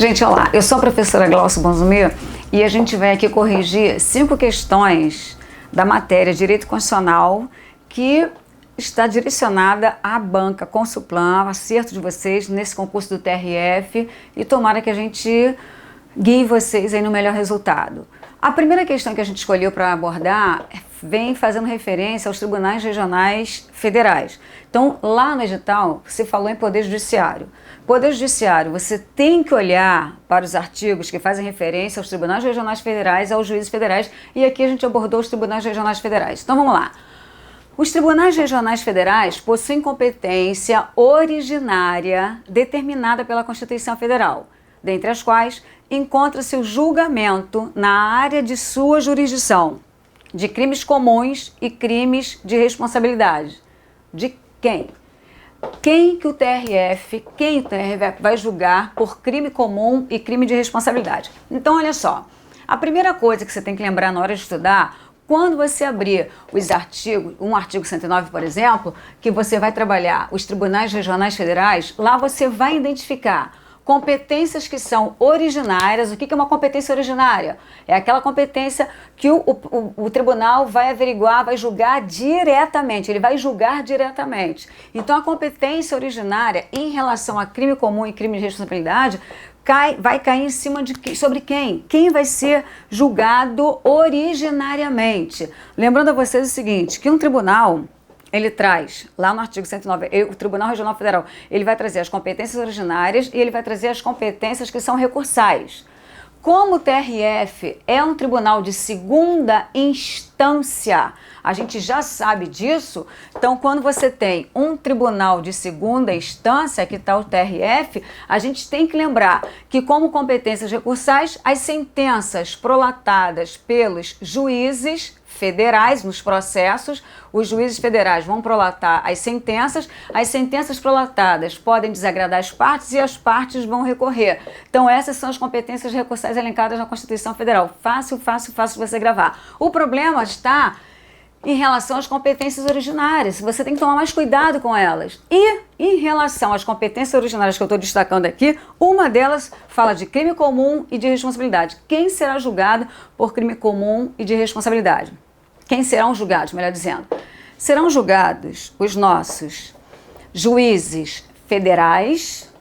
Gente, olá, eu sou a professora Glaucia Bonzumir e a gente vai aqui corrigir 5 questões da matéria Direito Constitucional que está direcionada à banca Consulplan, acerto de vocês nesse concurso do TRF, e tomara que a gente guie vocês aí no melhor resultado. A primeira questão que a gente escolheu para abordar vem fazendo referência aos tribunais regionais federais. Então, lá no edital, você falou em Poder Judiciário. Poder Judiciário, você tem que olhar para os artigos que fazem referência aos tribunais regionais federais, aos juízes federais, e aqui a gente abordou os tribunais regionais federais. Então, vamos lá. Os tribunais regionais federais possuem competência originária determinada pela Constituição Federal, dentre as quais encontra-se o julgamento na área de sua jurisdição de crimes comuns e crimes de responsabilidade. De quem? Quem o TRF vai julgar por crime comum e crime de responsabilidade? Então, olha só, a primeira coisa que você tem que lembrar na hora de estudar, quando você abrir os artigos, um artigo 109, por exemplo, que você vai trabalhar os tribunais regionais federais, lá você vai identificar competências que são originárias. O que é uma competência originária? É aquela competência que o tribunal vai averiguar, vai julgar diretamente, ele vai julgar diretamente. Então, a competência originária em relação a crime comum e crime de responsabilidade vai cair em cima sobre quem? Quem vai ser julgado originariamente. Lembrando a vocês o seguinte, que um tribunal, ele traz, lá no artigo 109, o Tribunal Regional Federal, ele vai trazer as competências originárias e ele vai trazer as competências que são recursais. Como o TRF é um tribunal de segunda instância, a gente já sabe disso, então quando você tem um tribunal de segunda instância, que está o TRF, a gente tem que lembrar que como competências recursais, as sentenças prolatadas pelos juízes federais nos processos, os juízes federais vão prolatar as sentenças prolatadas podem desagradar as partes e as partes vão recorrer. Então essas são as competências recursais elencadas na Constituição Federal. Fácil de você gravar. O problema está em relação às competências originárias, você tem que tomar mais cuidado com elas. E em relação às competências originárias que eu estou destacando aqui, uma delas fala de crime comum e de responsabilidade. Quem será julgado por crime comum e de responsabilidade? Quem serão julgados, melhor dizendo? Serão julgados os nossos juízes federais,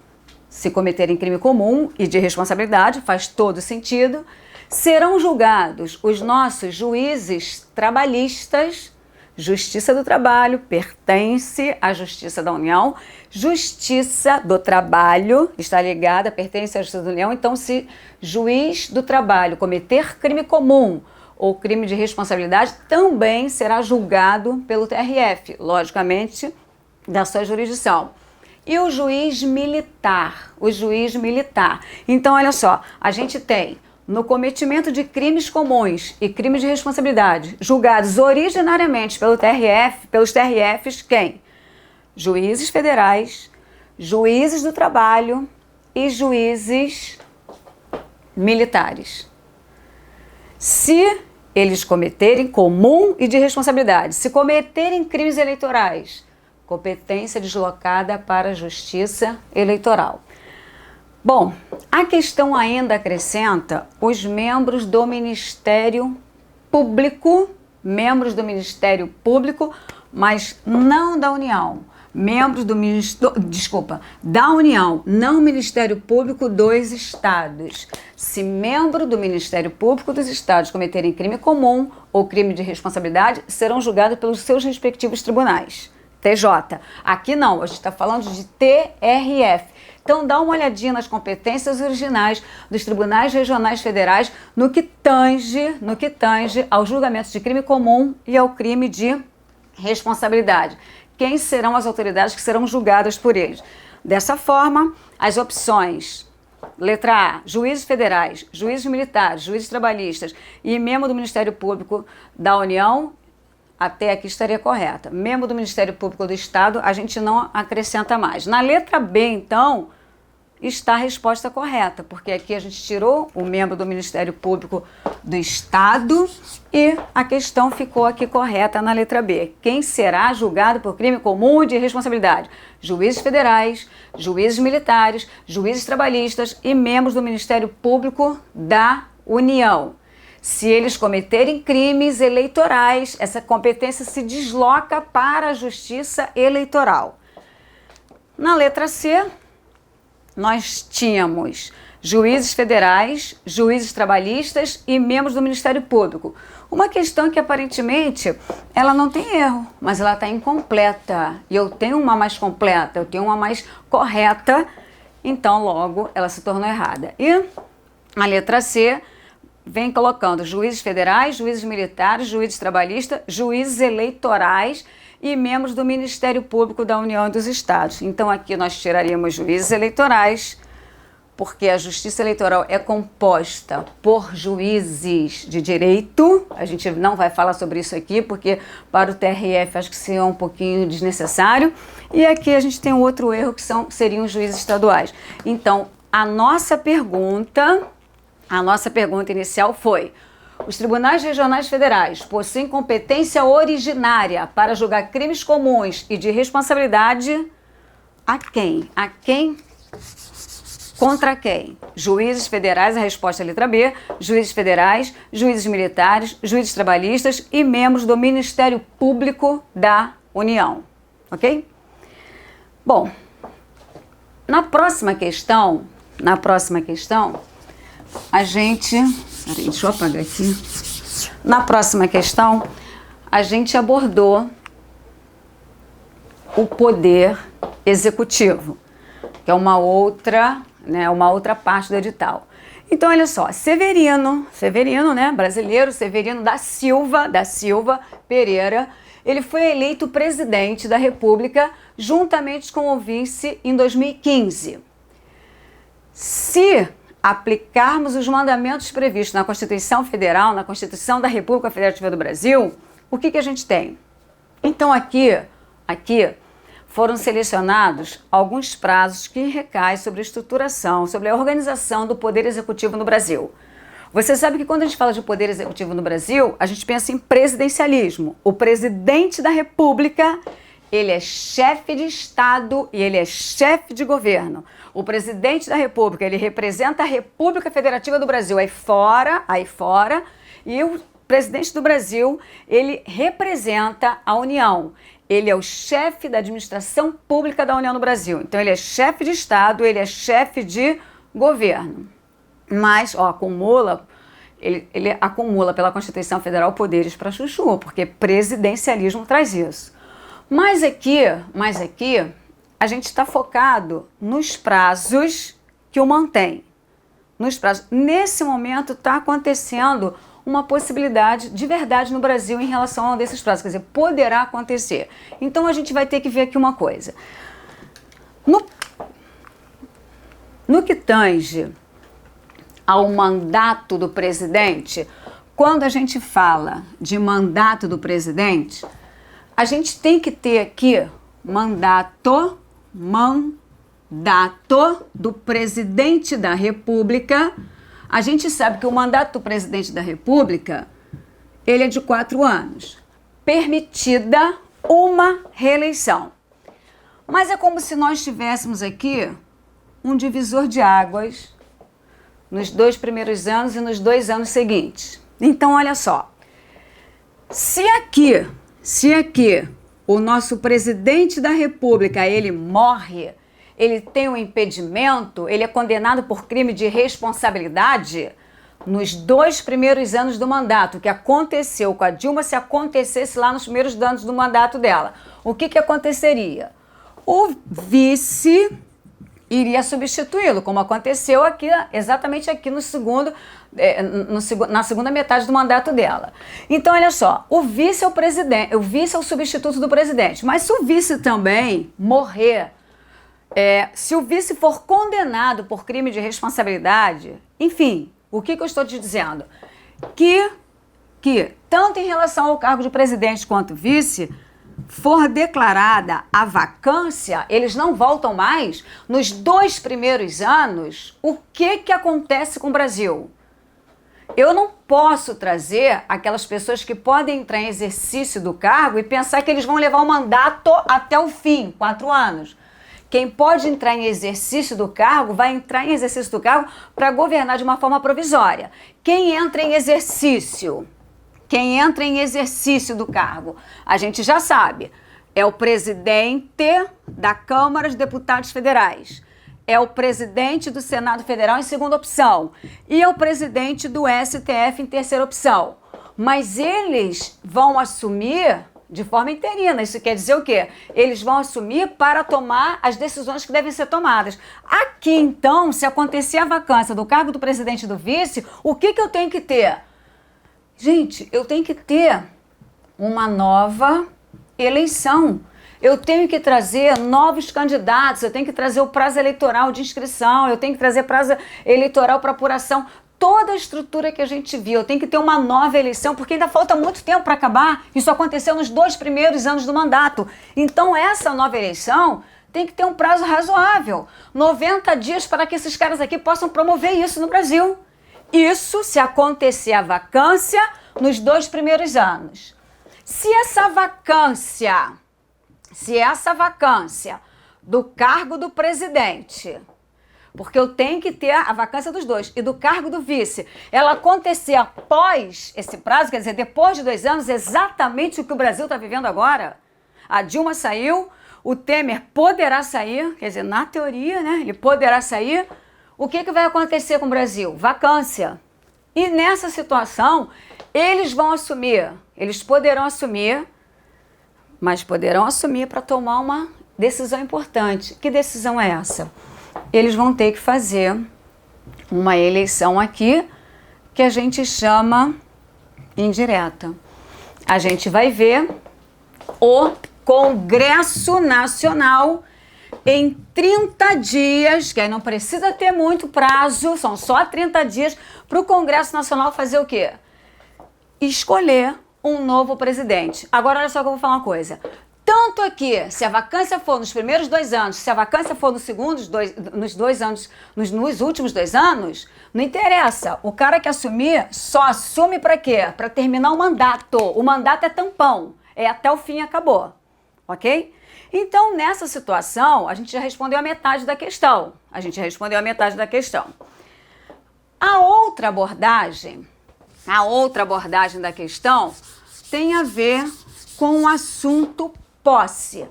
se cometerem crime comum e de responsabilidade, faz todo sentido. Serão julgados os nossos juízes trabalhistas, Justiça do Trabalho pertence à Justiça da União, Justiça do Trabalho está ligada, pertence à Justiça da União, então se juiz do trabalho cometer crime comum ou crime de responsabilidade, também será julgado pelo TRF, logicamente, da sua jurisdição. E o juiz militar, Então, olha só, a gente tem no cometimento de crimes comuns e crimes de responsabilidade, julgados originariamente pelos TRFs, quem? Juízes federais, juízes do trabalho e juízes militares. Se eles cometerem comum e de responsabilidade, se cometerem crimes eleitorais, competência deslocada para a Justiça Eleitoral. Bom, a questão ainda acrescenta os membros do Ministério Público, mas não da União. Membros da União, não Ministério Público dos Estados. Se membro do Ministério Público dos Estados cometerem crime comum ou crime de responsabilidade, serão julgados pelos seus respectivos tribunais. TJ. Aqui não, a gente está falando de TRF. Então dá uma olhadinha nas competências originais dos tribunais regionais federais no que tange ao julgamento de crime comum e ao crime de responsabilidade. Quem serão as autoridades que serão julgadas por eles? Dessa forma, as opções: letra A, juízes federais, juízes militares, juízes trabalhistas e membro do Ministério Público da União, até aqui estaria correta. Membro do Ministério Público do Estado, a gente não acrescenta mais. Na letra B, então, está a resposta correta, porque aqui a gente tirou o membro do Ministério Público do Estado e a questão ficou aqui correta na letra B. Quem será julgado por crime comum de responsabilidade? Juízes federais, juízes militares, juízes trabalhistas e membros do Ministério Público da União. Se eles cometerem crimes eleitorais, essa competência se desloca para a Justiça Eleitoral. Na letra C, nós tínhamos juízes federais, juízes trabalhistas e membros do Ministério Público. Uma questão que aparentemente ela não tem erro, mas ela está incompleta. E eu tenho uma mais completa, eu tenho uma mais correta, então logo ela se tornou errada. E a letra C vem colocando juízes federais, juízes militares, juízes trabalhistas, juízes eleitorais e membros do Ministério Público da União e dos Estados. Então aqui nós tiraríamos juízes eleitorais, porque a Justiça Eleitoral é composta por juízes de direito. A gente não vai falar sobre isso aqui, porque para o TRF acho que seria um pouquinho desnecessário. E aqui a gente tem um outro erro, que seriam os juízes estaduais. Então, a nossa pergunta inicial foi: os tribunais regionais federais possuem competência originária para julgar crimes comuns e de responsabilidade a quem? A quem? Contra quem? Juízes federais, a resposta é a letra B, juízes federais, juízes militares, juízes trabalhistas e membros do Ministério Público da União. Ok? Bom, na próxima questão, a gente... Peraí, deixa eu apagar aqui. Na próxima questão, a gente abordou o poder executivo, que é uma outra parte do edital. Então, olha só, Severino, né, brasileiro, Severino da Silva Pereira, ele foi eleito presidente da República juntamente com o vice em 2015. Se aplicarmos os mandamentos previstos na Constituição Federal, na Constituição da República Federativa do Brasil, o que a gente tem? Então, aqui foram selecionados alguns prazos que recaem sobre a estruturação, sobre a organização do Poder Executivo no Brasil. Você sabe que quando a gente fala de Poder Executivo no Brasil, a gente pensa em presidencialismo. O presidente da República, ele é chefe de Estado e ele é chefe de governo. O presidente da República, ele representa a República Federativa do Brasil aí fora, e o presidente do Brasil, ele representa a União. Ele é o chefe da administração pública da União no Brasil. Então, ele é chefe de Estado, ele é chefe de governo. Mas, ele acumula pela Constituição Federal poderes para chuchu, porque presidencialismo traz isso. Mas aqui, a gente está focado nos prazos que o mantém. Nesse momento está acontecendo uma possibilidade de verdade no Brasil em relação a um desses prazos. Quer dizer, poderá acontecer. Então a gente vai ter que ver aqui uma coisa. No que tange ao mandato do presidente, quando a gente fala de mandato do presidente, a gente tem que ter aqui mandato do presidente da República. A gente sabe que o mandato do presidente da República, ele é de 4 anos, permitida uma reeleição. Mas é como se nós tivéssemos aqui um divisor de águas nos 2 primeiros anos e nos 2 anos seguintes. Então, olha só, se aqui o nosso presidente da República, ele morre, ele tem um impedimento, ele é condenado por crime de responsabilidade, nos 2 primeiros anos do mandato, que aconteceu com a Dilma, se acontecesse lá nos primeiros anos do mandato dela, o que aconteceria? O vice iria substituí-lo, como aconteceu aqui, exatamente aqui na segunda metade do mandato dela. Então, olha só, o vice é o presidente, o vice é o substituto do presidente, mas se o vice também morrer, se o vice for condenado por crime de responsabilidade, enfim, o que eu estou te dizendo? Que tanto em relação ao cargo de presidente quanto vice, for declarada a vacância, eles não voltam mais. Nos 2 primeiros anos, o que acontece com o Brasil? Eu não posso trazer aquelas pessoas que podem entrar em exercício do cargo e pensar que eles vão levar o mandato até o fim, 4 anos. Quem pode entrar em exercício do cargo, vai entrar em exercício do cargo para governar de uma forma provisória. Quem entra em exercício? Quem entra em exercício do cargo? A gente já sabe. É o presidente da Câmara de Deputados Federais. É o presidente do Senado Federal em segunda opção. E é o presidente do STF em terceira opção. Mas eles vão assumir de forma interina. Isso quer dizer o quê? Eles vão assumir para tomar as decisões que devem ser tomadas. Aqui, então, se acontecer a vacância do cargo do presidente e do vice, o que eu tenho que ter? Gente, eu tenho que ter uma nova eleição. Eu tenho que trazer novos candidatos, eu tenho que trazer o prazo eleitoral de inscrição, eu tenho que trazer prazo eleitoral para apuração. Toda a estrutura que a gente viu, eu tenho que ter uma nova eleição, porque ainda falta muito tempo para acabar. Isso aconteceu nos 2 primeiros anos do mandato. Então, essa nova eleição tem que ter um prazo razoável. 90 dias para que esses caras aqui possam promover isso no Brasil. Isso se acontecer a vacância nos 2 primeiros anos. Se essa vacância do cargo do presidente, porque eu tenho que ter a vacância dos 2, e do cargo do vice, ela acontecer após esse prazo, quer dizer, depois de 2 anos, exatamente o que o Brasil está vivendo agora. A Dilma saiu, o Temer poderá sair, quer dizer, na teoria, né, ele poderá sair. O que vai acontecer com o Brasil? Vacância. E nessa situação, eles vão assumir, eles poderão assumir, mas poderão assumir para tomar uma decisão importante. Que decisão é essa? Eles vão ter que fazer uma eleição aqui que a gente chama indireta. A gente vai ver o Congresso Nacional em 30 dias, que aí não precisa ter muito prazo, são só 30 dias para o Congresso Nacional fazer o quê? Escolher um novo presidente. Agora, olha só que eu vou falar uma coisa. Tanto aqui, se a vacância for nos primeiros 2 anos, se a vacância for nos nos últimos 2 anos, não interessa. O cara que assumir, só assume para quê? Para terminar o mandato. O mandato é tampão. É até o fim e acabou. Ok? Então, nessa situação, a gente já respondeu a metade da questão. A outra abordagem da questão tem a ver com o assunto posse.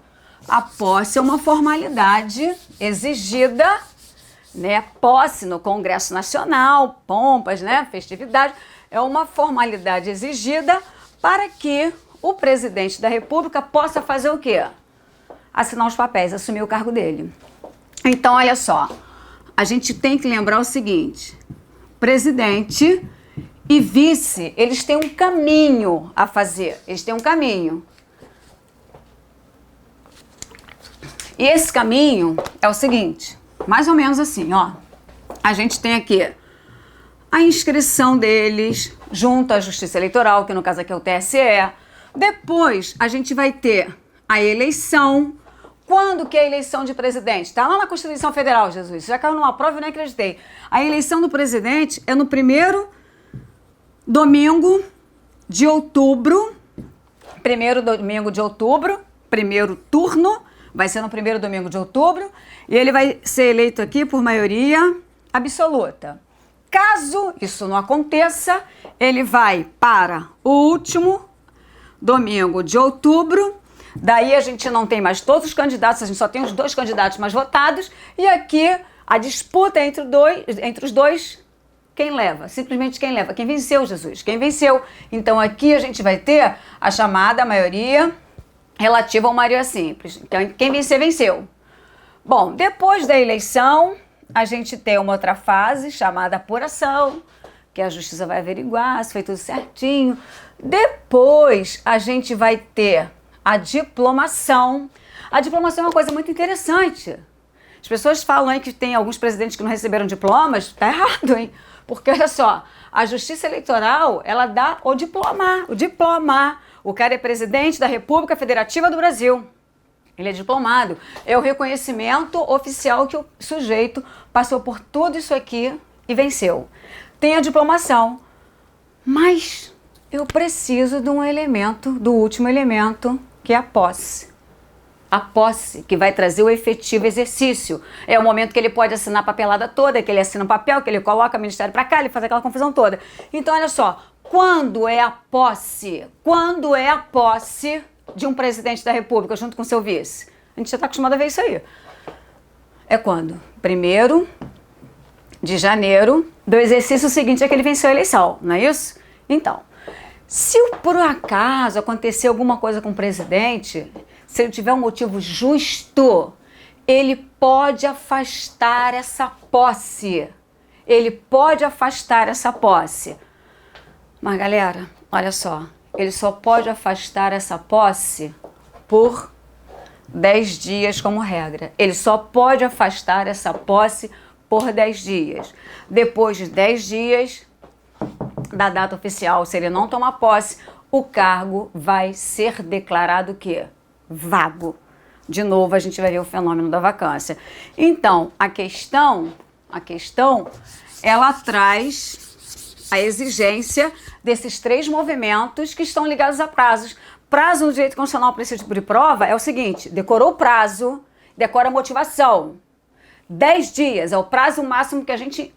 A posse é uma formalidade exigida, né? Posse no Congresso Nacional, pompas, né? Festividade, é uma formalidade exigida para que o presidente da República possa fazer o quê? Assinar os papéis, assumir o cargo dele. Então, olha só, a gente tem que lembrar o seguinte: presidente e vice, eles têm um caminho a fazer, E esse caminho é o seguinte, mais ou menos assim, ó. A gente tem aqui a inscrição deles junto à Justiça Eleitoral, que no caso aqui é o TSE. Depois, a gente vai ter a eleição. Quando que é a eleição de presidente? Está lá na Constituição Federal, Jesus. Já caiu numa prova e eu não acreditei. A eleição do presidente é no primeiro domingo de outubro. Primeiro turno. Vai ser no primeiro domingo de outubro. E ele vai ser eleito aqui por maioria absoluta. Caso isso não aconteça, ele vai para o último domingo de outubro. Daí a gente não tem mais todos os candidatos, a gente só tem os 2 candidatos mais votados. E aqui a disputa entre os dois, quem leva? Simplesmente quem leva? Quem venceu, Jesus? Quem venceu? Então aqui a gente vai ter a chamada maioria relativa ao maioria simples. Então quem vencer, venceu. Bom, depois da eleição, a gente tem uma outra fase chamada apuração, que a justiça vai averiguar se foi tudo certinho. Depois a gente vai ter a diplomação. A diplomação é uma coisa muito interessante. As pessoas falam aí que tem alguns presidentes que não receberam diplomas. Tá errado, hein? Porque, olha só, a Justiça Eleitoral, ela dá o diploma. O cara é presidente da República Federativa do Brasil. Ele é diplomado. É o reconhecimento oficial que o sujeito passou por tudo isso aqui e venceu. Tem a diplomação. Mas eu preciso de um elemento, do último elemento, que é a posse. A posse, que vai trazer o efetivo exercício. É o momento que ele pode assinar a papelada toda, que ele assina um papel, que ele coloca o ministério para cá, ele faz aquela confusão toda. Então, olha só, quando é a posse? Quando é a posse de um presidente da República junto com seu vice? A gente já está acostumado a ver isso aí. É quando? 1º de janeiro do exercício seguinte é que ele venceu a eleição, não é isso? Então, se por acaso acontecer alguma coisa com o presidente, se ele tiver um motivo justo, ele pode afastar essa posse. Ele pode afastar essa posse. Mas, galera, olha só, ele só pode afastar essa posse por 10 dias como regra. Ele só pode afastar essa posse por 10 dias. Depois de 10 dias da data oficial, se ele não tomar posse, o cargo vai ser declarado o quê? Vago. De novo, a gente vai ver o fenômeno da vacância. Então, a questão, ela traz a exigência desses 3 movimentos que estão ligados a prazos. Prazo no direito constitucional para esse tipo de prova é o seguinte: decorou o prazo, decora a motivação. 10 dias é o prazo máximo que a gente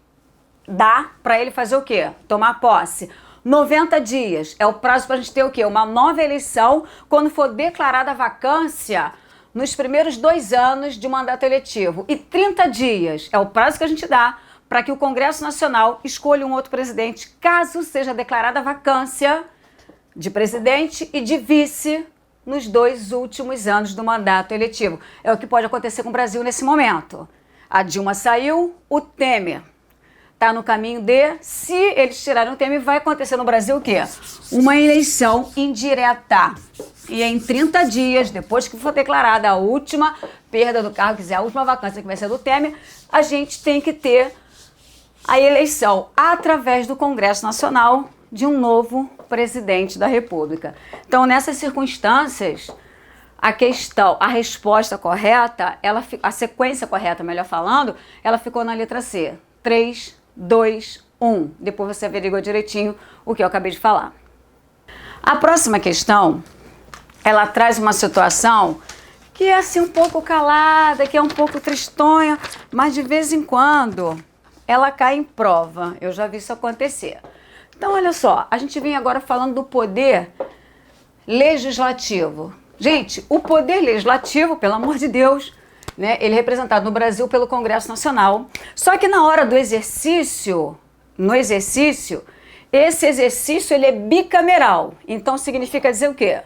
dá para ele fazer o quê? Tomar posse. 90 dias é o prazo para a gente ter o quê? Uma nova eleição quando for declarada a vacância nos primeiros 2 anos de mandato eletivo. E 30 dias é o prazo que a gente dá para que o Congresso Nacional escolha um outro presidente, caso seja declarada a vacância de presidente e de vice nos 2 últimos anos do mandato eletivo. É o que pode acontecer com o Brasil nesse momento. A Dilma saiu, o Temer está no caminho de, se eles tirarem o Temer, vai acontecer no Brasil o quê? Uma eleição indireta. E em 30 dias, depois que for declarada a última perda do cargo, quiser a última vacância que vai ser do Temer, a gente tem que ter a eleição através do Congresso Nacional de um novo presidente da República. Então, nessas circunstâncias, a resposta correta, a sequência correta, melhor falando, ela ficou na letra C. 3, 2, 1. Depois você averigua direitinho o que eu acabei de falar. A próxima questão, ela traz uma situação que é assim um pouco calada, que é um pouco tristonha, mas de vez em quando ela cai em prova. Eu já vi isso acontecer. Então, olha só, a gente vem agora falando do poder legislativo. Gente, o poder legislativo, pelo amor de Deus, né, ele é representado no Brasil pelo Congresso Nacional. Só que na hora do exercício, esse exercício ele é bicameral. Então significa dizer o quê?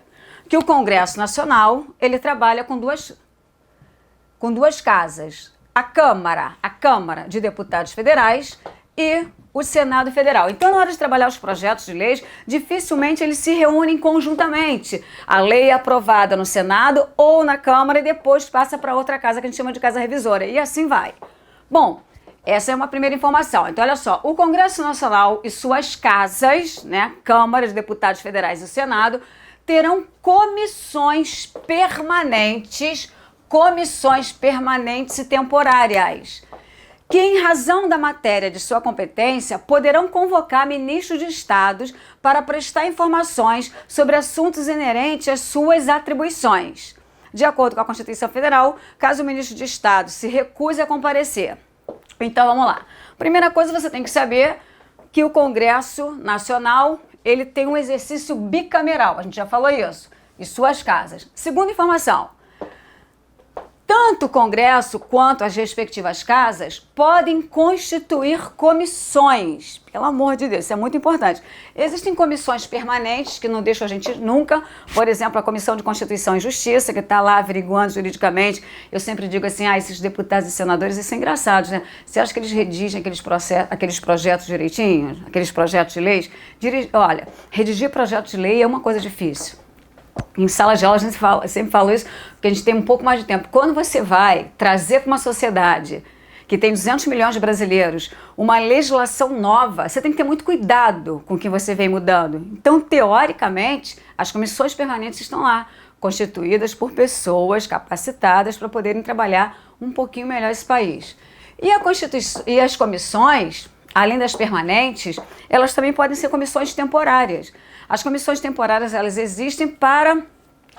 Que o Congresso Nacional, ele trabalha com duas casas. A Câmara de Deputados Federais e o Senado Federal. Então, na hora de trabalhar os projetos de leis, dificilmente eles se reúnem conjuntamente. A lei é aprovada no Senado ou na Câmara e depois passa para outra casa que a gente chama de casa revisora. E assim vai. Bom, essa é uma primeira informação. Então, olha só, o Congresso Nacional e suas casas, né, Câmara de Deputados Federais e o Senado, terão comissões permanentes e temporárias, que, em razão da matéria de sua competência, poderão convocar ministros de estados para prestar informações sobre assuntos inerentes às suas atribuições. De acordo com a Constituição Federal, caso o ministro de estado se recuse a comparecer. Então, vamos lá. Primeira coisa, você tem que saber que o Congresso Nacional, ele tem um exercício bicameral, a gente já falou isso, e suas casas. Segunda informação. Tanto o Congresso quanto as respectivas casas podem constituir comissões. Pelo amor de Deus, isso é muito importante. Existem comissões permanentes que não deixam a gente nunca. Por exemplo, a Comissão de Constituição e Justiça, que está lá averiguando juridicamente. Eu sempre digo assim, esses deputados e senadores, isso é engraçado, né? Você acha que eles redigem aqueles projetos direitinho? Aqueles projetos de leis? Olha, redigir projeto de lei é uma coisa difícil. Em sala de aula a gente sempre fala isso, porque a gente tem um pouco mais de tempo. Quando você vai trazer para uma sociedade que tem 200 milhões de brasileiros, uma legislação nova, você tem que ter muito cuidado com o que você vem mudando. Então, teoricamente, as comissões permanentes estão lá, constituídas por pessoas capacitadas para poderem trabalhar um pouquinho melhor esse país. E as comissões, além das permanentes, elas também podem ser comissões temporárias. As comissões temporárias, elas existem para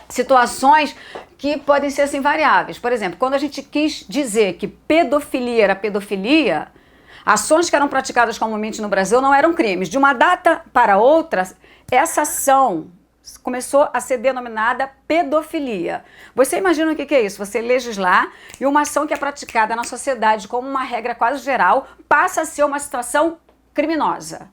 situações que podem ser assim variáveis. Por exemplo, quando a gente quis dizer que pedofilia era pedofilia, ações que eram praticadas comumente no Brasil não eram crimes. De uma data para outra, essa ação começou a ser denominada pedofilia. Você imagina o que é isso? Você legislar e uma ação que é praticada na sociedade como uma regra quase geral passa a ser uma situação criminosa.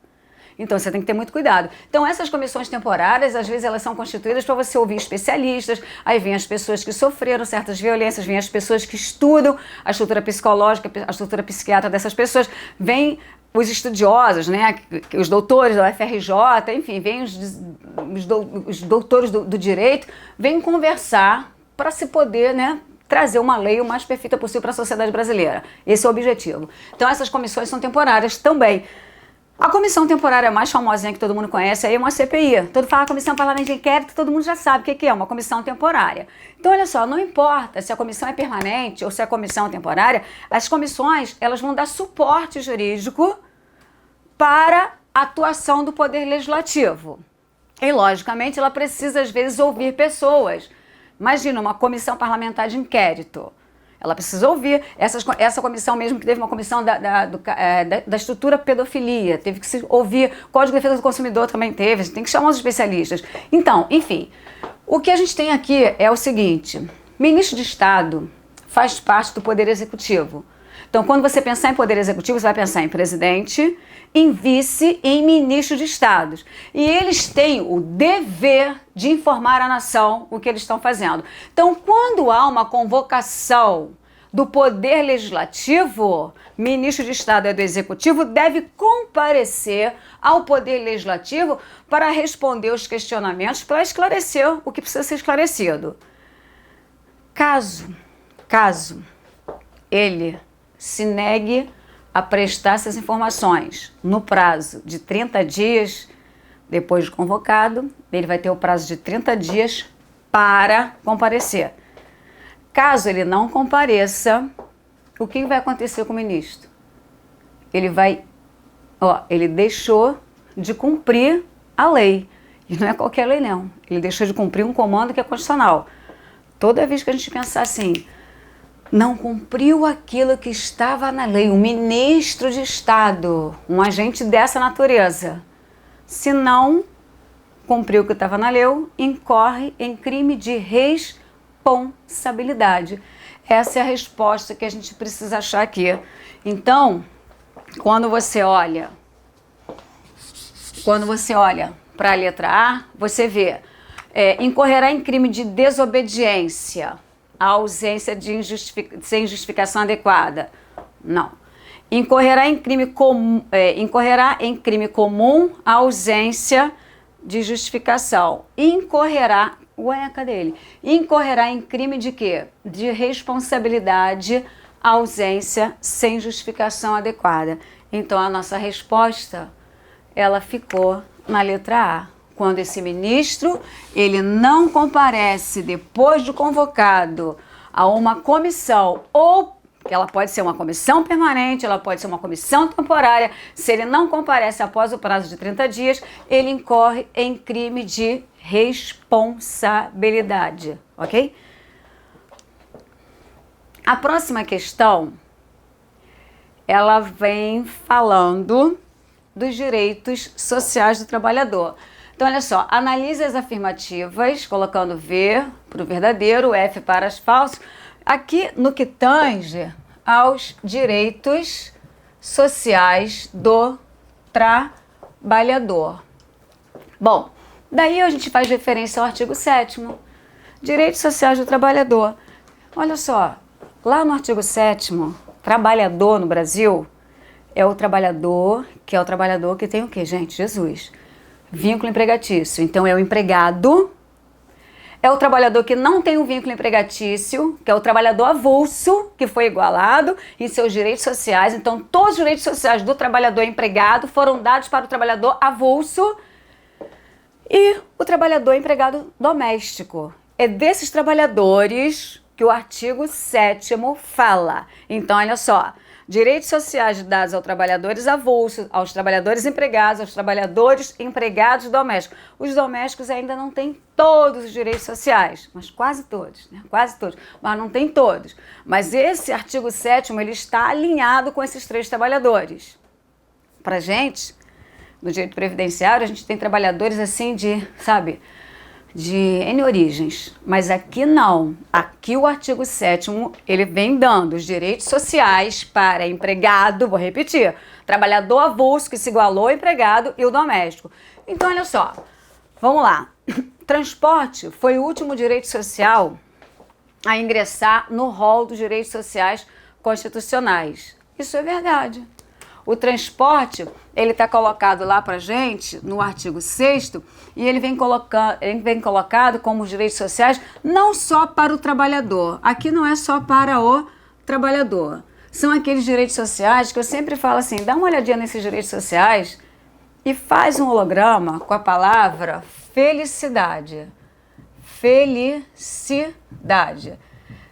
Então você tem que ter muito cuidado. Então essas comissões temporárias, às vezes elas são constituídas para você ouvir especialistas, aí vem as pessoas que sofreram certas violências, vem as pessoas que estudam a estrutura psicológica, a estrutura psiquiátrica dessas pessoas, vem os estudiosos, né, os doutores da UFRJ, enfim, vem os doutores do direito, vêm conversar para se poder, né, trazer uma lei o mais perfeita possível para a sociedade brasileira. Esse é o objetivo. Então essas comissões são temporárias também. A comissão temporária mais famosinha que todo mundo conhece aí é uma CPI. Todo fala comissão parlamentar de inquérito, todo mundo já sabe o que é uma comissão temporária. Então, olha só, não importa se a comissão é permanente ou se a comissão é temporária, as comissões elas vão dar suporte jurídico para a atuação do Poder Legislativo. E, logicamente, ela precisa, às vezes, ouvir pessoas. Imagina uma comissão parlamentar de inquérito. Ela precisa ouvir essa comissão mesmo, que teve uma comissão da estrutura pedofilia, teve que se ouvir, Código de Defesa do Consumidor também teve, a gente tem que chamar os especialistas. Então, enfim, o que a gente tem aqui é o seguinte: ministro de Estado faz parte do Poder Executivo. Então, quando você pensar em Poder Executivo, você vai pensar em presidente, em vice e em ministro de Estados. E eles têm o dever de informar a nação o que eles estão fazendo. Então, quando há uma convocação do Poder Legislativo, ministro de Estado e do Executivo deve comparecer ao Poder Legislativo para responder os questionamentos, para esclarecer o que precisa ser esclarecido. Caso ele se negue a prestar essas informações no prazo de 30 dias, depois de convocado, ele vai ter o prazo de 30 dias para comparecer. Caso ele não compareça, o que vai acontecer com o ministro? Ele deixou de cumprir a lei. E não é qualquer lei, não. Ele deixou de cumprir um comando que é constitucional. Toda vez que a gente pensar assim, não cumpriu aquilo que estava na lei, um ministro de Estado, um agente dessa natureza, se não cumpriu o que estava na lei, incorre em crime de responsabilidade. Essa é a resposta que a gente precisa achar aqui. Então, quando você olha para a letra A, você vê, incorrerá em crime de desobediência, a ausência sem justificação adequada. Não. Incorrerá em crime comum a ausência de justificação. Incorrerá em crime de quê? De responsabilidade, ausência sem justificação adequada. Então a nossa resposta, ela ficou na letra A. Quando esse ministro, ele não comparece depois de convocado a uma comissão, ou ela pode ser uma comissão permanente, ela pode ser uma comissão temporária, se ele não comparece após o prazo de 30 dias, ele incorre em crime de responsabilidade, ok? A próxima questão, ela vem falando dos direitos sociais do trabalhador. Então, olha só, analise as afirmativas, colocando V para o verdadeiro, F para as falsas, aqui no que tange aos direitos sociais do trabalhador. Bom, daí a gente faz referência ao artigo 7º, direitos sociais do trabalhador. Olha só, lá no artigo 7º, trabalhador no Brasil é o trabalhador que tem o quê, gente? Jesus. Vínculo empregatício. Então, é o empregado, é o trabalhador que não tem um vínculo empregatício, que é o trabalhador avulso, que foi igualado em seus direitos sociais. Então, todos os direitos sociais do trabalhador empregado foram dados para o trabalhador avulso e o trabalhador empregado doméstico. É desses trabalhadores que o artigo 7º fala. Então, olha só. Direitos sociais dados aos trabalhadores avulsos, aos trabalhadores empregados, aos trabalhadores empregados domésticos. Os domésticos ainda não têm todos os direitos sociais, mas quase todos, né? Quase todos, mas não tem todos. Mas esse artigo 7º, ele está alinhado com esses 3 trabalhadores. Pra gente, no direito previdenciário, a gente tem trabalhadores assim de, sabe, de N origens, mas aqui não. Aqui o artigo 7º, ele vem dando os direitos sociais para empregado, vou repetir, trabalhador avulso que se igualou ao empregado e o doméstico. Então, olha só, vamos lá. Transporte foi o último direito social a ingressar no rol dos direitos sociais constitucionais. Isso é verdade. O transporte, ele está colocado lá para gente, no artigo 6º, e ele vem colocado como os direitos sociais não só para o trabalhador. Aqui não é só para o trabalhador. São aqueles direitos sociais que eu sempre falo assim, dá uma olhadinha nesses direitos sociais e faz um holograma com a palavra felicidade. Felicidade.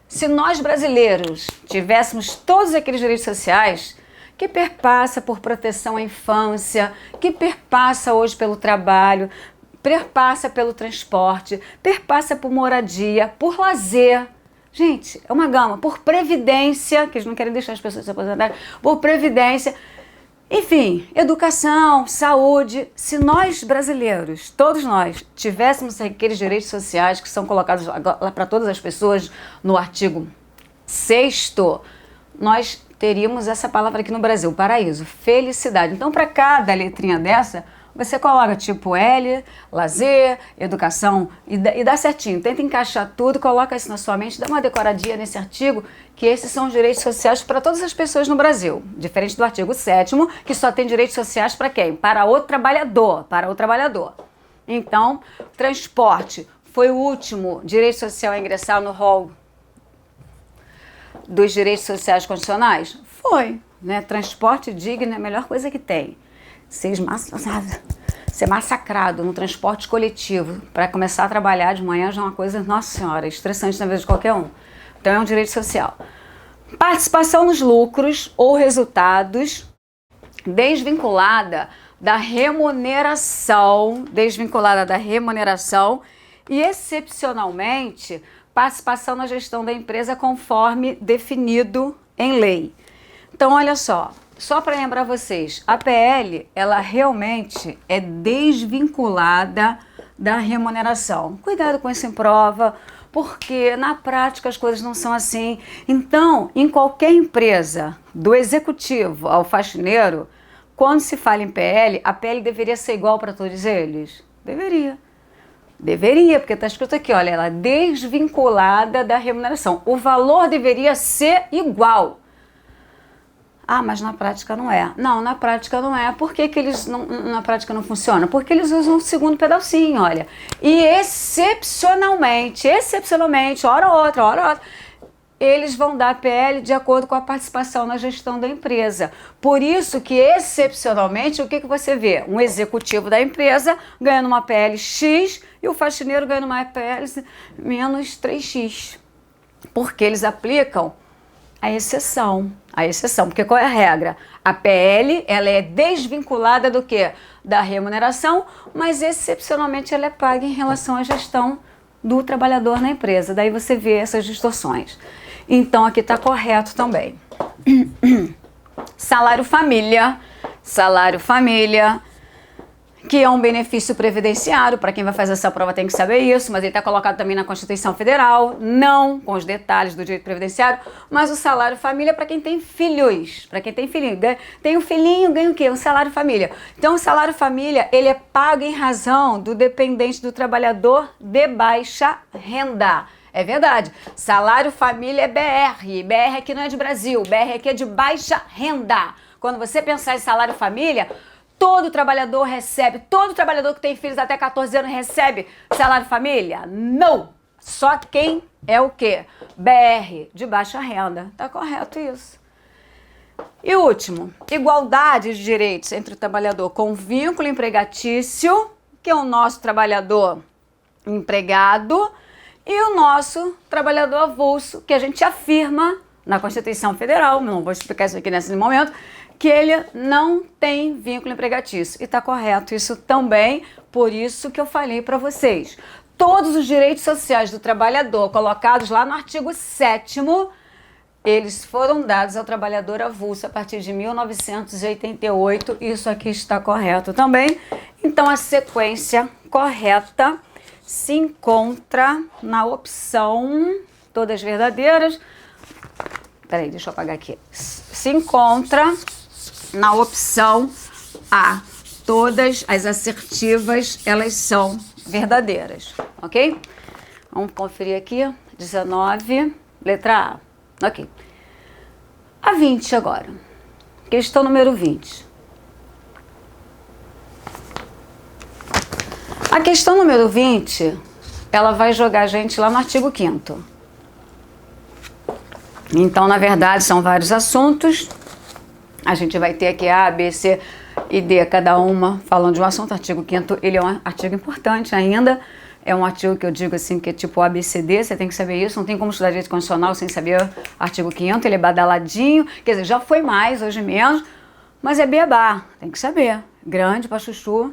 Se nós brasileiros tivéssemos todos aqueles direitos sociais que perpassa por proteção à infância, que perpassa hoje pelo trabalho, perpassa pelo transporte, perpassa por moradia, por lazer. Gente, é uma gama. Por previdência, que eles não querem deixar as pessoas se aposentarem, por previdência. Enfim, educação, saúde. Se nós brasileiros, todos nós, tivéssemos aqueles direitos sociais que são colocados para todas as pessoas no artigo 6º, nós teríamos essa palavra aqui no Brasil, paraíso, felicidade. Então, para cada letrinha dessa, você coloca tipo L, lazer, educação e dá certinho. Tenta encaixar tudo, coloca isso na sua mente, dá uma decoradinha nesse artigo, que esses são os direitos sociais para todas as pessoas no Brasil. Diferente do artigo 7º, que só tem direitos sociais para quem? Para o trabalhador, para o trabalhador. Então, transporte foi o último direito social a ingressar no rol dos direitos sociais constitucionais? Foi, né? Transporte digno é a melhor coisa que tem. Ser massacrado no transporte coletivo para começar a trabalhar de manhã já é uma coisa, nossa senhora, estressante na vida de qualquer um. Então é um direito social. Participação nos lucros ou resultados desvinculada da remuneração e excepcionalmente participação na gestão da empresa conforme definido em lei. Então, olha só para lembrar vocês, a PL, ela realmente é desvinculada da remuneração. Cuidado com isso em prova, porque na prática as coisas não são assim. Então, em qualquer empresa, do executivo ao faxineiro, quando se fala em PL, a PL deveria ser igual para todos eles? Deveria, porque está escrito aqui, olha, ela é desvinculada da remuneração. O valor deveria ser igual. Ah, mas na prática não é. Não, na prática não é. Por que eles na prática não funciona? Porque eles usam o segundo pedacinho, olha. E excepcionalmente, hora ou outra, eles vão dar PL de acordo com a participação na gestão da empresa. Por isso que, excepcionalmente, o que você vê? Um executivo da empresa ganhando uma PL X e o faxineiro ganhando uma PL menos 3X. Porque eles aplicam a exceção. Porque qual é a regra? A PL, ela é desvinculada do quê? Da remuneração, mas excepcionalmente ela é paga em relação à gestão do trabalhador na empresa. Daí você vê essas distorções. Então, aqui está correto também. Salário família, que é um benefício previdenciário. Para quem vai fazer essa prova tem que saber isso, mas ele está colocado também na Constituição Federal, não com os detalhes do direito previdenciário, mas o salário família para quem tem filhos. Para quem tem filhinho, tem um filhinho, ganha o quê? Um salário família. Então, o salário família, ele é pago em razão do dependente do trabalhador de baixa renda. É verdade. Salário família é BR. BR aqui não é de Brasil. BR aqui é de baixa renda. Quando você pensar em salário família, todo trabalhador que tem filhos até 14 anos recebe salário família? Não! Só quem é o quê? BR, de baixa renda. Tá correto isso. E último, igualdade de direitos entre o trabalhador com vínculo empregatício, que é o nosso trabalhador empregado, e o nosso trabalhador avulso, que a gente afirma na Constituição Federal, não vou explicar isso aqui nesse momento, que ele não tem vínculo empregatício. E está correto isso também, por isso que eu falei para vocês. Todos os direitos sociais do trabalhador colocados lá no artigo 7º, eles foram dados ao trabalhador avulso a partir de 1988. Isso aqui está correto também. Então, a sequência correta se encontra na opção, todas verdadeiras. Peraí, deixa eu apagar aqui. Se encontra na opção A. Todas as assertivas, elas são verdadeiras, ok? Vamos conferir aqui. 19, letra A. Ok. A 20 agora. Questão número 20. A questão número 20, ela vai jogar a gente lá no artigo 5º. Então, na verdade, são vários assuntos. A gente vai ter aqui A, B, C e D, cada uma falando de um assunto. O artigo 5º, ele é um artigo importante ainda. É um artigo que eu digo assim, que é tipo ABCD, você tem que saber isso. Não tem como estudar direito constitucional sem saber o artigo 5º, ele é badaladinho. Quer dizer, já foi mais, hoje menos, mas é beabá, tem que saber. Grande pra chuchu.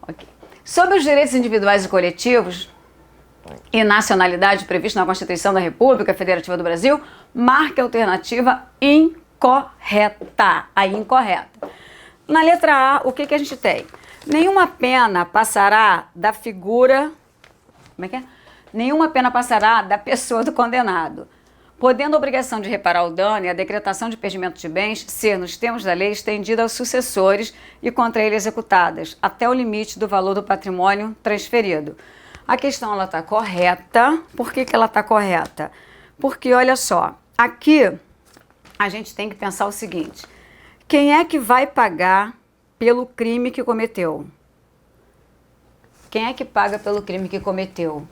Ok. Sobre os direitos individuais e coletivos e nacionalidade previsto na Constituição da República Federativa do Brasil, marque a alternativa incorreta. A incorreta. Na letra A, o que a gente tem? Nenhuma pena passará da figura... Como é que é? Nenhuma pena passará da pessoa do condenado, podendo a obrigação de reparar o dano e a decretação de perdimento de bens ser, nos termos da lei, estendida aos sucessores e contra ele executadas, até o limite do valor do patrimônio transferido. A questão, ela está correta. Por que ela está correta? Porque, olha só, aqui a gente tem que pensar o seguinte: quem é que vai pagar pelo crime que cometeu? Quem é que paga pelo crime que cometeu?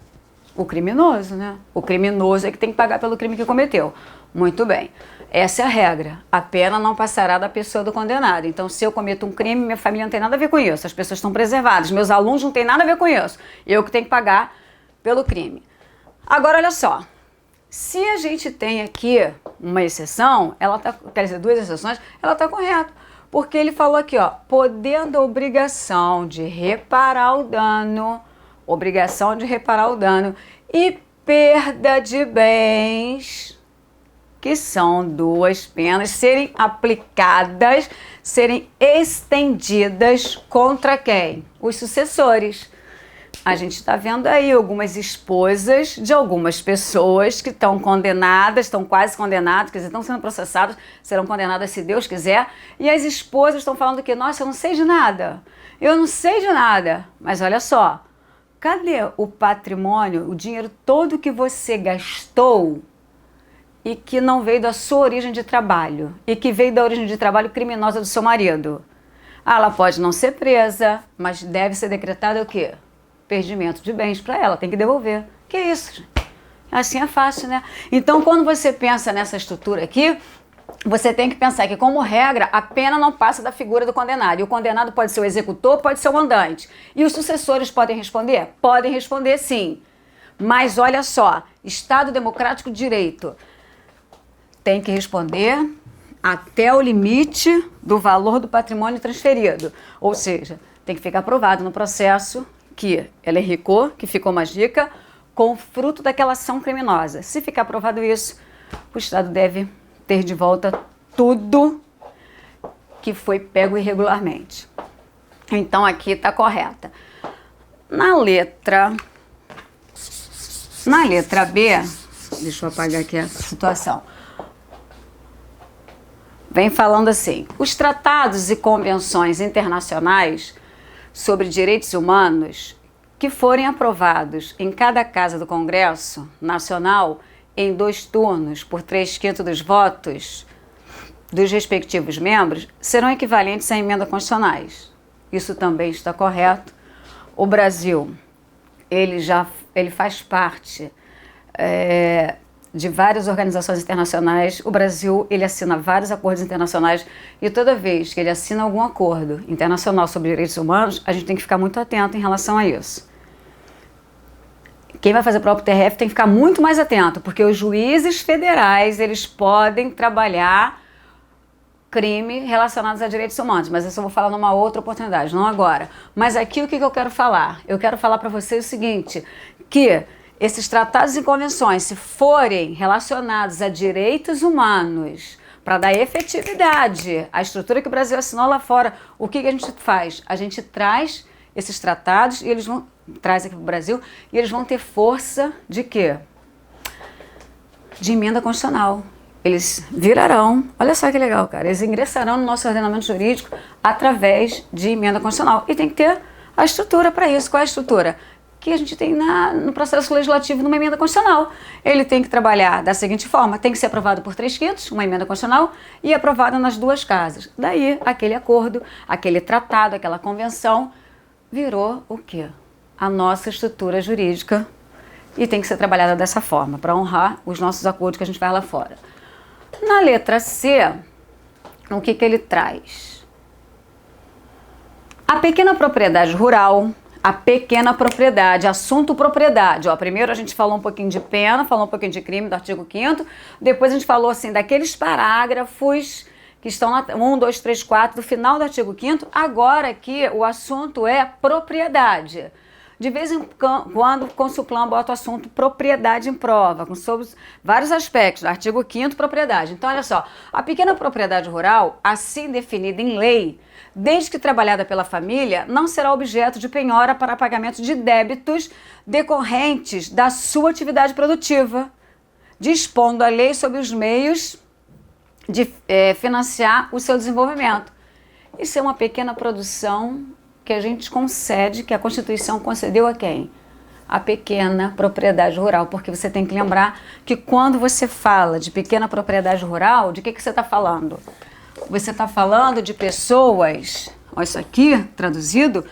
O criminoso, né? O criminoso é que tem que pagar pelo crime que cometeu. Muito bem. Essa é a regra. A pena não passará da pessoa do condenado. Então, se eu cometo um crime, minha família não tem nada a ver com isso. As pessoas estão preservadas. Meus alunos não têm nada a ver com isso. Eu que tenho que pagar pelo crime. Agora, olha só. Se a gente tem aqui uma exceção, ela tá, quer dizer, duas exceções, ela está correta. Porque ele falou aqui, ó, podendo a obrigação de reparar o dano, e perda de bens, que são duas penas, serem aplicadas, serem estendidas contra quem? Os sucessores. A gente está vendo aí algumas esposas de algumas pessoas que estão condenadas, estão quase condenadas, quer dizer, estão sendo processadas, serão condenadas se Deus quiser, e as esposas estão falando que, nossa, eu não sei de nada, mas olha só, cadê o patrimônio, o dinheiro todo que você gastou e que não veio da sua origem de trabalho, e que veio da origem de trabalho criminosa do seu marido? Ela pode não ser presa, mas deve ser decretado o quê? Perdimento de bens para ela, tem que devolver. Que isso, gente? Assim é fácil, né? Então, quando você pensa nessa estrutura aqui, você tem que pensar que, como regra, a pena não passa da figura do condenado. E o condenado pode ser o executor, pode ser o mandante. E os sucessores podem responder? Podem responder, sim. Mas olha só, Estado Democrático de Direito tem que responder até o limite do valor do patrimônio transferido. Ou seja, tem que ficar provado no processo que ela enricou, que ficou mais rica, com o fruto daquela ação criminosa. Se ficar provado isso, o Estado deve ter de volta tudo que foi pego irregularmente. Então, aqui está correta. Na letra B, deixa eu apagar aqui a situação, vem falando assim: os tratados e convenções internacionais sobre direitos humanos que forem aprovados em cada casa do Congresso Nacional em 2 turnos por 3/5 dos votos dos respectivos membros serão equivalentes a emendas constitucionais. Isso também está correto. O Brasil, ele já ele faz parte de várias organizações internacionais. O Brasil, ele assina vários acordos internacionais e toda vez que ele assina algum acordo internacional sobre direitos humanos, a gente tem que ficar muito atento em relação a isso. Quem vai fazer prova pro TRF tem que ficar muito mais atento, porque os juízes federais, eles podem trabalhar crime relacionados a direitos humanos, mas isso eu vou falar numa outra oportunidade, não agora. Mas aqui o que eu quero falar? Eu quero falar para vocês o seguinte, que esses tratados e convenções, se forem relacionados a direitos humanos, para dar efetividade à estrutura que o Brasil assinou lá fora, o que a gente faz? A gente traz esses tratados e eles vão traz aqui para o Brasil e eles vão ter força de quê? De emenda constitucional. Eles virarão, olha só que legal, cara, eles ingressarão no nosso ordenamento jurídico através de emenda constitucional. E tem que ter a estrutura para isso. Qual é a estrutura? Que a gente tem no processo legislativo numa emenda constitucional. Ele tem que trabalhar da seguinte forma, tem que ser aprovado por 3/5, uma emenda constitucional, e aprovada nas duas casas. Daí, aquele acordo, aquele tratado, aquela convenção, virou o quê? A nossa estrutura jurídica, e tem que ser trabalhada dessa forma, para honrar os nossos acordos que a gente faz lá fora. Na letra C, o que ele traz? A pequena propriedade rural, a pequena propriedade, assunto propriedade. Ó, primeiro a gente falou um pouquinho de pena, falou um pouquinho de crime do artigo 5º, depois a gente falou assim daqueles parágrafos que estão na 1, 2, 3, 4 do final do artigo 5º. Agora aqui o assunto é propriedade. De vez em quando o Consulclam bota o assunto propriedade em prova, sobre vários aspectos, do artigo 5º, propriedade. Então, olha só, a pequena propriedade rural, assim definida em lei, desde que trabalhada pela família, não será objeto de penhora para pagamento de débitos decorrentes da sua atividade produtiva, dispondo a lei sobre os meios de financiar o seu desenvolvimento. Isso é uma pequena produção que a gente concede, que a Constituição concedeu a quem? A pequena propriedade rural, porque você tem que lembrar que quando você fala de pequena propriedade rural, de que você está falando? Você está falando de pessoas, olha isso aqui, traduzido,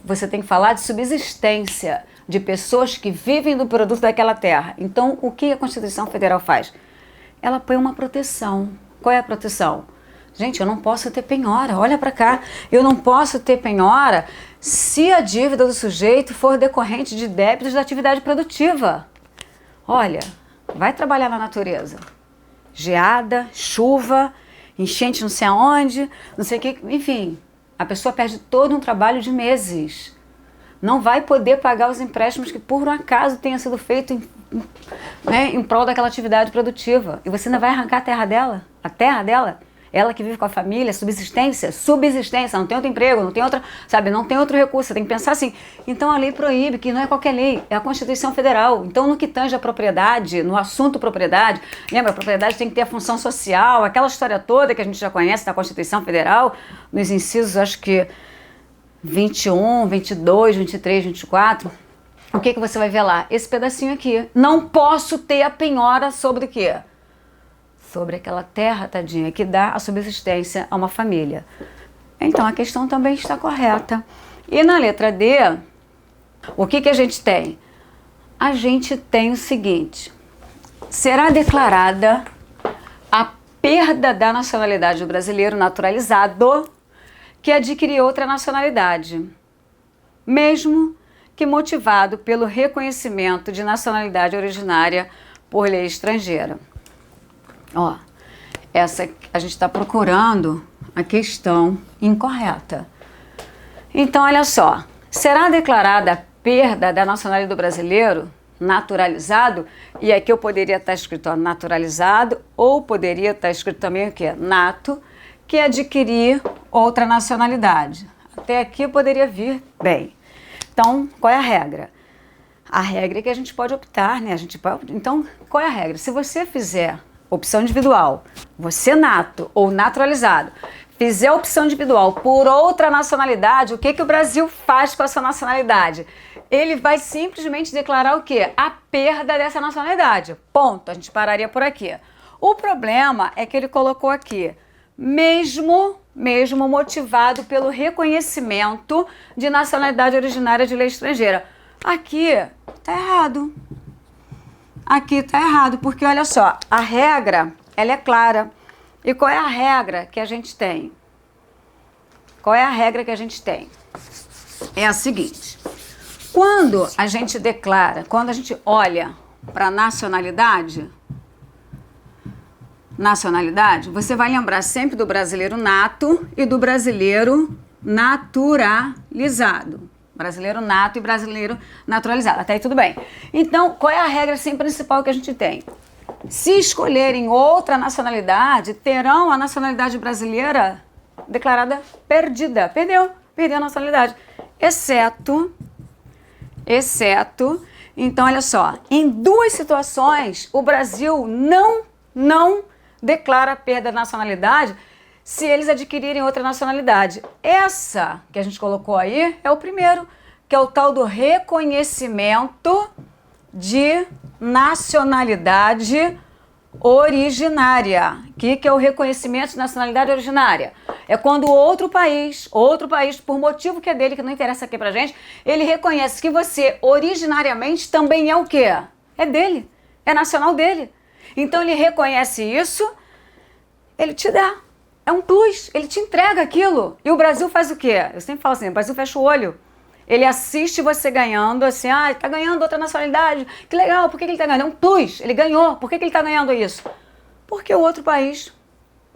você tem que falar de subsistência, de pessoas que vivem do produto daquela terra. Então, o que a Constituição Federal faz? Ela põe uma proteção. Qual é a proteção? Gente, eu não posso ter penhora, olha para cá, eu não posso ter penhora se a dívida do sujeito for decorrente de débitos da atividade produtiva. Olha, vai trabalhar na natureza, geada, chuva, enchente não sei aonde, não sei o que, enfim, a pessoa perde todo um trabalho de meses. Não vai poder pagar os empréstimos que por um acaso tenha sido feito em prol daquela atividade produtiva. E você ainda vai arrancar a terra dela, ela que vive com a família, subsistência, não tem outro emprego, não tem outra, sabe, não tem outro recurso, você tem que pensar assim. Então a lei proíbe, que não é qualquer lei, é a Constituição Federal. Então no que tange a propriedade, no assunto propriedade, lembra, a propriedade tem que ter a função social, aquela história toda que a gente já conhece da Constituição Federal, nos incisos, acho que 21, 22, 23, 24, o que você vai ver lá? Esse pedacinho aqui. Não posso ter a penhora sobre o quê? Sobre aquela terra, tadinha, que dá a subsistência a uma família. Então, a questão também está correta. E na letra D, o que a gente tem? A gente tem o seguinte: será declarada a perda da nacionalidade do brasileiro naturalizado que adquiriu outra nacionalidade, mesmo que motivado pelo reconhecimento de nacionalidade originária por lei estrangeira. Ó, essa a gente está procurando a questão incorreta. Então, olha só, será declarada a perda da nacionalidade do brasileiro naturalizado, e aqui eu poderia estar escrito ó, naturalizado, ou poderia estar escrito também o quê? Nato, que adquirir outra nacionalidade. Até aqui eu poderia vir bem. Então, qual é a regra? A regra é que a gente pode optar, né? Então, qual é a regra? Se você fizer opção individual, você nato ou naturalizado, fizer a opção individual por outra nacionalidade, o que o Brasil faz com a sua nacionalidade? Ele vai simplesmente declarar o quê? A perda dessa nacionalidade. Ponto. A gente pararia por aqui. O problema é que ele colocou aqui, mesmo motivado pelo reconhecimento de nacionalidade originária de lei estrangeira. Aqui tá errado. Aqui tá errado, porque olha só, a regra, ela é clara. E qual é a regra que a gente tem? Qual é a regra que a gente tem? É a seguinte: quando a gente declara, quando a gente olha para nacionalidade, você vai lembrar sempre do brasileiro nato e do brasileiro naturalizado. Brasileiro nato e brasileiro naturalizado. Até aí tudo bem. Então, qual é a regra assim, principal que a gente tem? Se escolherem outra nacionalidade, terão a nacionalidade brasileira declarada perdida. Perdeu a nacionalidade. Exceto, então olha só, em duas situações o Brasil não declara perda de nacionalidade se eles adquirirem outra nacionalidade. Essa que a gente colocou aí é o primeiro, que é o tal do reconhecimento de nacionalidade originária. O que é o reconhecimento de nacionalidade originária? É quando outro país, por motivo que é dele, que não interessa aqui pra gente, ele reconhece que você originariamente também é o quê? É dele, é nacional dele. Então ele reconhece isso, ele te dá. É um plus, ele te entrega aquilo. E o Brasil faz o quê? Eu sempre falo assim, o Brasil fecha o olho. Ele assiste você ganhando, assim, ele tá ganhando outra nacionalidade. Que legal, por que ele tá ganhando? É um plus, ele ganhou. Por que ele tá ganhando isso? Porque o outro país,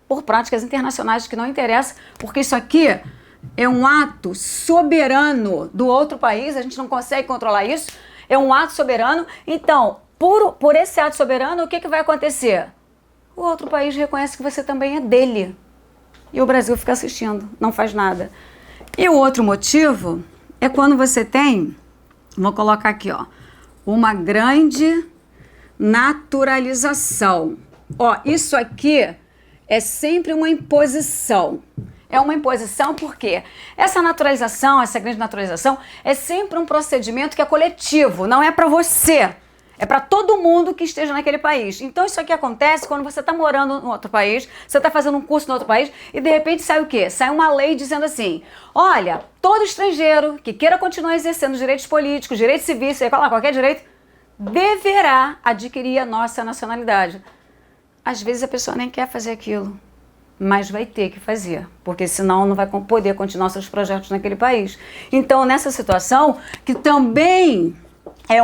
por práticas internacionais que não interessam, porque isso aqui é um ato soberano do outro país, a gente não consegue controlar isso, é um ato soberano. Então, por esse ato soberano, o que vai acontecer? O outro país reconhece que você também é dele. E o Brasil fica assistindo, não faz nada. E o outro motivo é quando você tem, vou colocar aqui, ó, uma grande naturalização. Ó, isso aqui é sempre uma imposição. É uma imposição porque essa naturalização, essa grande naturalização, é sempre um procedimento que é coletivo, não é para você. É para todo mundo que esteja naquele país. Então isso aqui acontece quando você está morando em outro país, você está fazendo um curso em outro país e de repente sai o quê? Sai uma lei dizendo assim, olha, todo estrangeiro que queira continuar exercendo direitos políticos, direitos civis, sei lá, qualquer direito, deverá adquirir a nossa nacionalidade. Às vezes a pessoa nem quer fazer aquilo, mas vai ter que fazer, porque senão não vai poder continuar seus projetos naquele país. Então nessa situação, que também é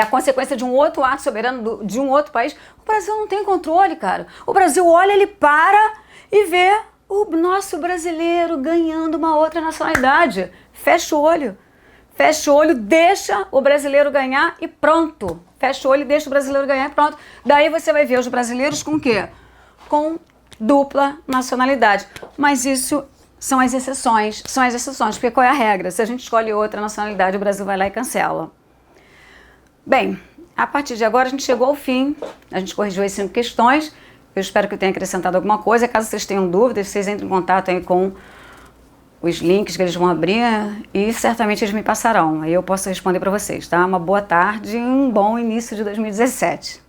a consequência de um outro ato soberano de um outro país, o Brasil não tem controle, cara. O Brasil olha, ele para e vê o nosso brasileiro ganhando uma outra nacionalidade. Fecha o olho, deixa o brasileiro ganhar e pronto. Fecha o olho e deixa o brasileiro ganhar e pronto. Daí você vai ver os brasileiros com o quê? Com dupla nacionalidade. Mas isso são as exceções, porque qual é a regra? Se a gente escolhe outra nacionalidade, o Brasil vai lá e cancela. Bem, a partir de agora a gente chegou ao fim, a gente corrigiu as 5 questões, eu espero que eu tenha acrescentado alguma coisa. Caso vocês tenham dúvidas, vocês entrem em contato aí com os links que eles vão abrir e certamente eles me passarão, aí eu posso responder para vocês, tá? Uma boa tarde e um bom início de 2017.